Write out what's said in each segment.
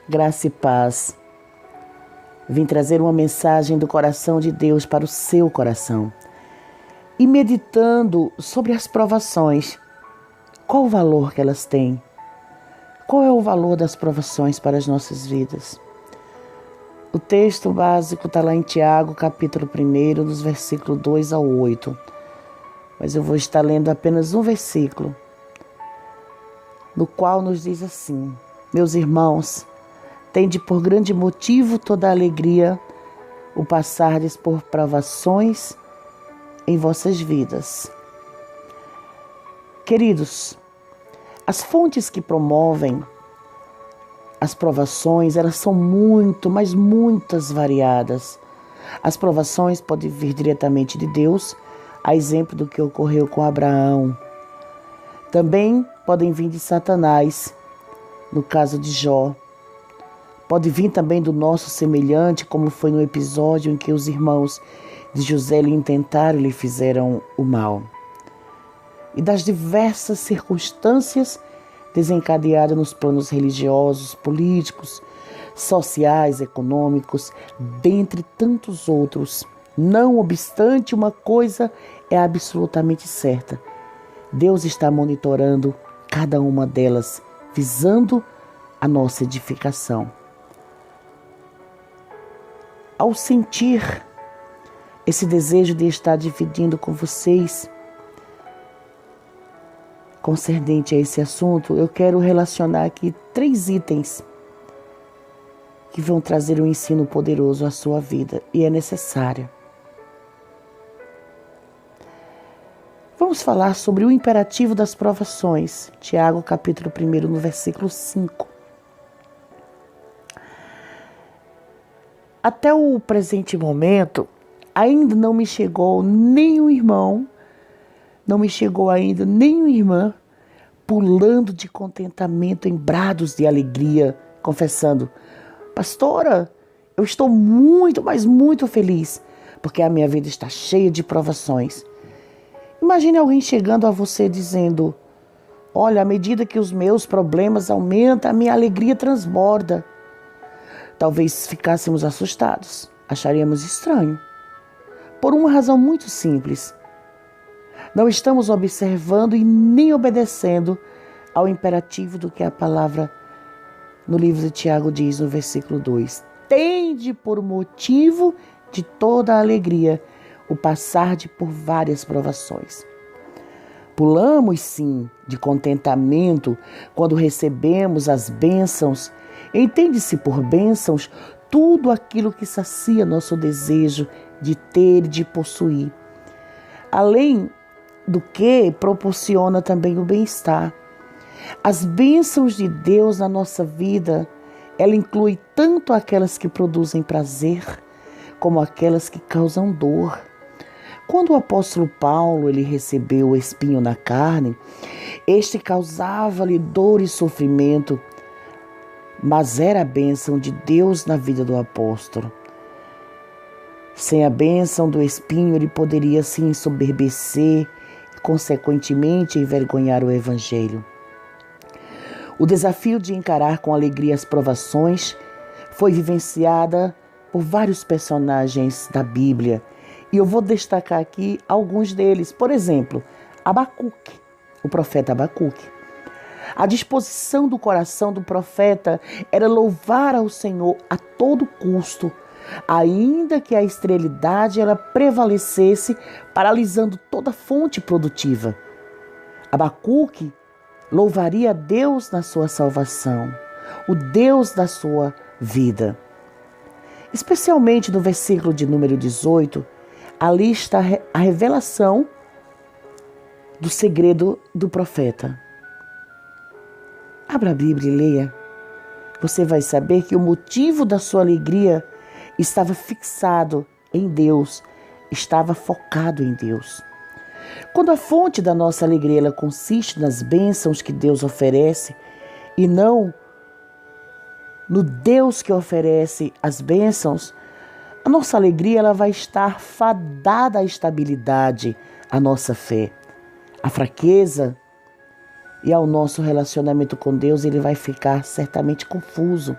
Graça e paz. Vim trazer uma mensagem do coração de Deus para o seu coração. E meditando sobre as provações, qual o valor que elas têm? Qual é o valor das provações para as nossas vidas? O texto básico está lá em Tiago, capítulo 1, dos versículos 2 ao 8. Mas eu vou estar lendo apenas um versículo, no qual nos diz assim: meus irmãos, tende por grande motivo toda a alegria o passardes por provações em vossas vidas. Queridos, as fontes que promovem as provações, elas são muito, mas muitas variadas. As provações podem vir diretamente de Deus, a exemplo do que ocorreu com Abraão. Também podem vir de Satanás, no caso de Jó. Pode vir também do nosso semelhante, como foi no episódio em que os irmãos de José lhe intentaram e lhe fizeram o mal. E das diversas circunstâncias desencadeadas nos planos religiosos, políticos, sociais, econômicos, dentre tantos outros. Não obstante, uma coisa é absolutamente certa: Deus está monitorando cada uma delas, visando a nossa edificação. Ao sentir esse desejo de estar dividindo com vocês, concernente a esse assunto, eu quero relacionar aqui 3 itens que vão trazer um ensino poderoso à sua vida, e é necessário. Vamos falar sobre o imperativo das provações. Tiago, capítulo 1, no versículo 5. Até o presente momento, ainda não me chegou nenhum irmão, não me chegou ainda nenhuma irmã pulando de contentamento em brados de alegria, confessando: pastora, eu estou muito, mas muito feliz, porque a minha vida está cheia de provações. Imagine alguém chegando a você dizendo: olha, à medida que os meus problemas aumentam, a minha alegria transborda. Talvez ficássemos assustados, acharíamos estranho. Por uma razão muito simples: não estamos observando e nem obedecendo ao imperativo do que a palavra no livro de Tiago diz no versículo 2. Tende por motivo de toda a alegria o passar por várias provações. Pulamos sim de contentamento quando recebemos as bênçãos. Entende-se por bênçãos tudo aquilo que sacia nosso desejo de ter e de possuir. Além do que proporciona também o bem-estar. As bênçãos de Deus na nossa vida, ela inclui tanto aquelas que produzem prazer, como aquelas que causam dor. Quando o apóstolo Paulo ele recebeu o espinho na carne, este causava-lhe dor e sofrimento, mas era a bênção de Deus na vida do apóstolo. Sem a bênção do espinho, ele poderia se ensoberbecer e, consequentemente, envergonhar o evangelho. O desafio de encarar com alegria as provações foi vivenciada por vários personagens da Bíblia. E eu vou destacar aqui alguns deles. Por exemplo, Abacuque, o profeta Abacuque. A disposição do coração do profeta era louvar ao Senhor a todo custo, ainda que a esterilidade ela prevalecesse, paralisando toda fonte produtiva. Abacuque louvaria a Deus na sua salvação, o Deus da sua vida. Especialmente no versículo de número 18, ali está a revelação do segredo do profeta. Abra a Bíblia e leia. Você vai saber que o motivo da sua alegria estava fixado em Deus, estava focado em Deus. Quando a fonte da nossa alegria ela consiste nas bênçãos que Deus oferece e não no Deus que oferece as bênçãos, a nossa alegria ela vai estar fadada à estabilidade, à nossa fé. A fraqueza e ao nosso relacionamento com Deus, ele vai ficar certamente confuso.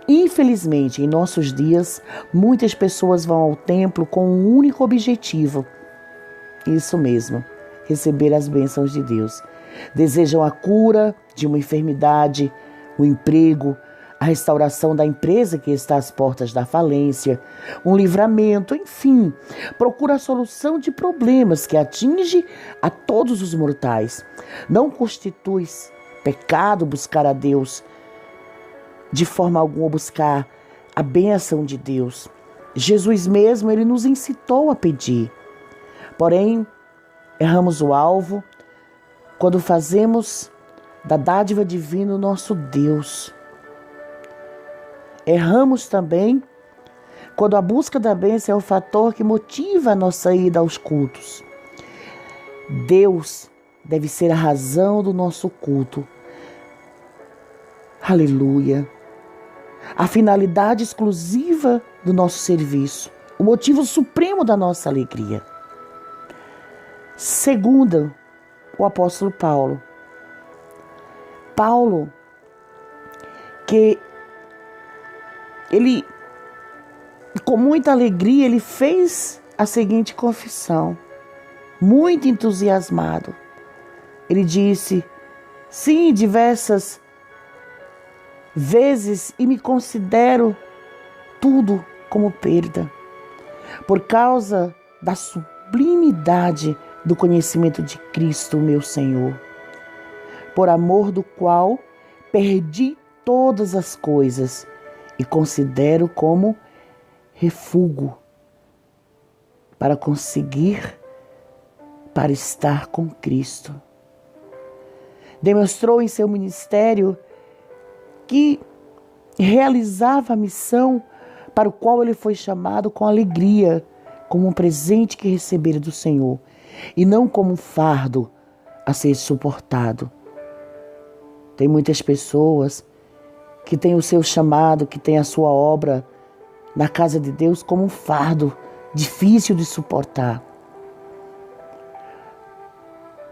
Infelizmente, em nossos dias, muitas pessoas vão ao templo com um único objetivo. Isso mesmo, receber as bênçãos de Deus. Desejam a cura de uma enfermidade, o emprego, a restauração da empresa que está às portas da falência, um livramento, enfim, procura a solução de problemas que atinge a todos os mortais. Não constitui pecado buscar a Deus, de forma alguma buscar a bênção de Deus. Jesus mesmo, ele nos incitou a pedir. Porém, erramos o alvo quando fazemos da dádiva divina o nosso Deus. Erramos também quando a busca da bênção é o fator que motiva a nossa ida aos cultos. Deus deve ser a razão do nosso culto. Aleluia. A finalidade exclusiva do nosso serviço, o motivo supremo da nossa alegria. Segundo o apóstolo Paulo. Paulo, que ele, com muita alegria, ele fez a seguinte confissão, muito entusiasmado. Ele disse, sim, diversas vezes, e me considero tudo como perda, por causa da sublimidade do conhecimento de Cristo, meu Senhor, por amor do qual perdi todas as coisas e considero como refúgio para estar com Cristo. Demonstrou em seu ministério que realizava a missão para o qual ele foi chamado com alegria, como um presente que recebera do Senhor, e não como um fardo a ser suportado. Tem muitas pessoas que têm o seu chamado, que têm a sua obra na casa de Deus como um fardo difícil de suportar.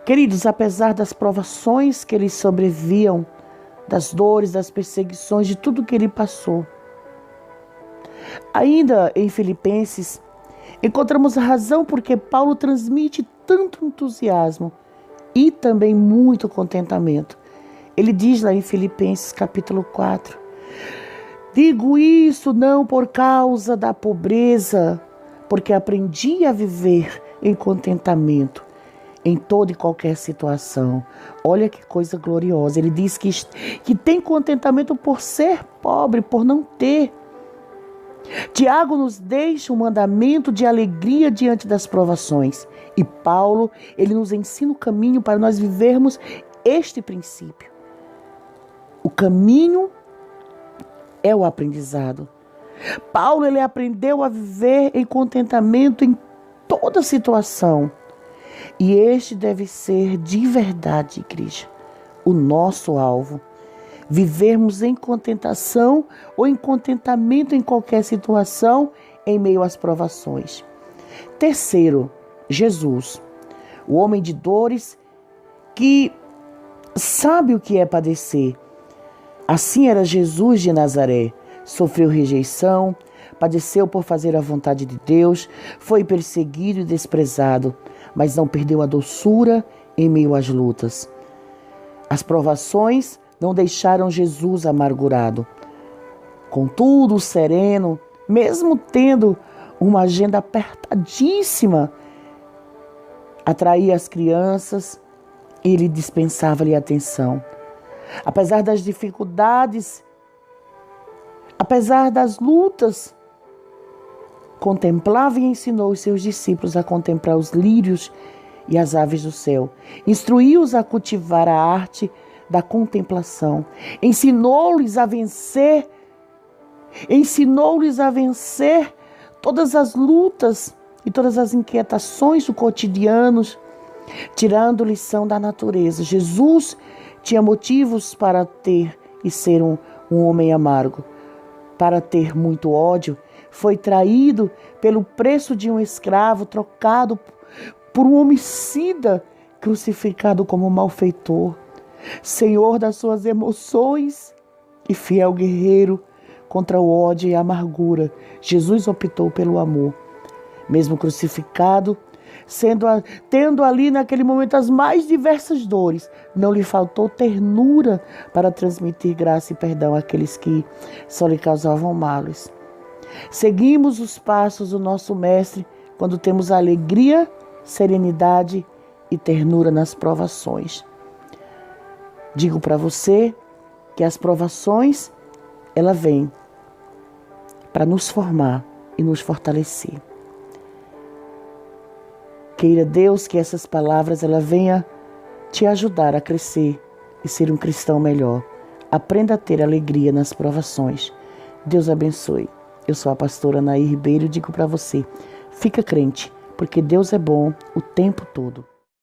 Queridos, apesar das provações que lhes sobreviam, das dores, das perseguições, de tudo que ele passou, ainda em Filipenses, encontramos a razão porque Paulo transmite tanto entusiasmo e também muito contentamento. Ele diz lá em Filipenses capítulo 4, digo isso não por causa da pobreza, porque aprendi a viver em contentamento em toda e qualquer situação. Olha que coisa gloriosa. Ele diz que tem contentamento por ser pobre, por não ter. Tiago nos deixa um mandamento de alegria diante das provações. E Paulo, ele nos ensina o caminho para nós vivermos este princípio. O caminho é o aprendizado. Paulo, ele aprendeu a viver em contentamento em toda situação. E este deve ser de verdade, igreja, o nosso alvo. Vivermos em contentação ou em contentamento em qualquer situação em meio às provações. Terceiro, Jesus, o homem de dores que sabe o que é padecer. Assim era Jesus de Nazaré. Sofreu rejeição, padeceu por fazer a vontade de Deus, foi perseguido e desprezado, mas não perdeu a doçura em meio às lutas. As provações não deixaram Jesus amargurado. Contudo, sereno, mesmo tendo uma agenda apertadíssima, atraía as crianças e ele dispensava-lhe atenção. Apesar das dificuldades, apesar das lutas, contemplava e ensinou os seus discípulos a contemplar os lírios e as aves do céu. Instruiu-os a cultivar a arte da contemplação. Ensinou-lhes a vencer todas as lutas e todas as inquietações do cotidiano, tirando lição da natureza. Jesus tinha motivos para ter e ser um homem amargo, para ter muito ódio. Foi traído pelo preço de um escravo, trocado por um homicida, crucificado como malfeitor. Senhor das suas emoções e fiel guerreiro contra o ódio e a amargura, Jesus optou pelo amor. Mesmo crucificado, tendo ali naquele momento as mais diversas dores, não lhe faltou ternura para transmitir graça e perdão àqueles que só lhe causavam males. Seguimos os passos do nosso Mestre quando temos alegria, serenidade e ternura nas provações. Digo para você que as provações, ela vem para nos formar e nos fortalecer. Queira Deus que essas palavras ela venha te ajudar a crescer e ser um cristão melhor. Aprenda a ter alegria nas provações. Deus abençoe. Eu sou a pastora Anaí Ribeiro e digo para você, fica crente, porque Deus é bom o tempo todo.